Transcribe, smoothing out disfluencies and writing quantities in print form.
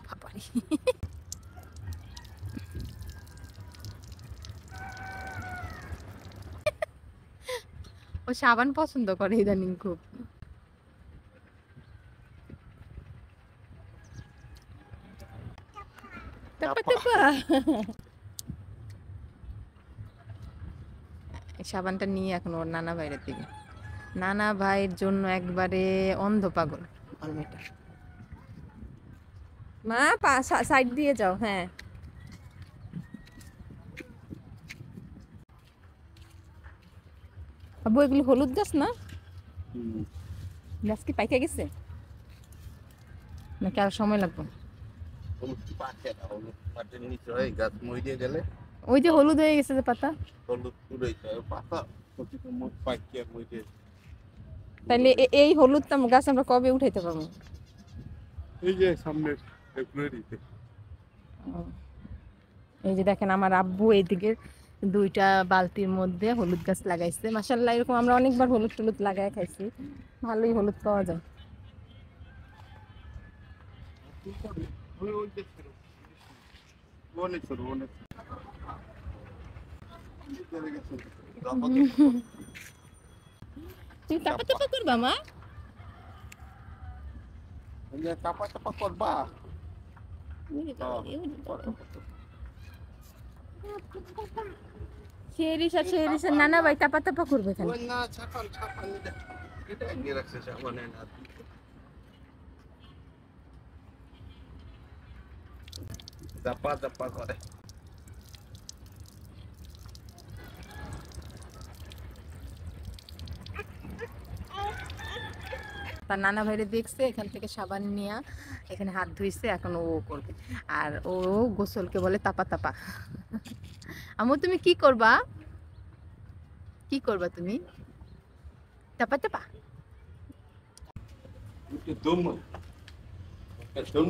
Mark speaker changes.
Speaker 1: বাবারে ও সাবান পছন্দ করে ইদানিং খুব। সাবানটা নিয়ে এখন ওর নানা ভাইয়ের দিকে, নানা ভাইয়ের জন্য একবারে অন্ধ পাগল আমার মেয়েটা। মা সাইড দিয়ে যাও। হ্যাঁ আব্বু এগুলো হলুদ গাছ না? গাছ কি পাইকা গেছে নাকি আর সময় লাগবে? ওই যে হলুদ হয়ে গেছে যে পাতা, তাহলে এই হলুদটা গাছ আমরা কবে উঠাইতে পারবো?
Speaker 2: এই যে সামনে
Speaker 1: এই যে দেখেন আমার আব্বু এইদিকে দুইটা বালতির মধ্যে হলুদ গাছ লাগাইছে। মাশাআল্লাহ, এরকম আমরা অনেকবার হলুদ টলুদ লাগায় খাইছি, ভালোই হলুদ পাওয়া যায়। তুমি চাপা চাপা করবা মা?
Speaker 2: চাপা চাপা করবা?
Speaker 1: শেরিসা নানা ভাই চাপা চাপা করবে এখানে।
Speaker 2: চাপা চাপা করে
Speaker 1: তার নানা ভাইরে দেখছে, এখান থেকে সাবান নিয়ে এখানে হাত ধুইছে, এখন ও করবে। আর ও গোসলকে বলে তাপা তাপা। আমু তুমি কি করবা? কি করবা তুমি? তাপা তাপা।
Speaker 2: দুম দুম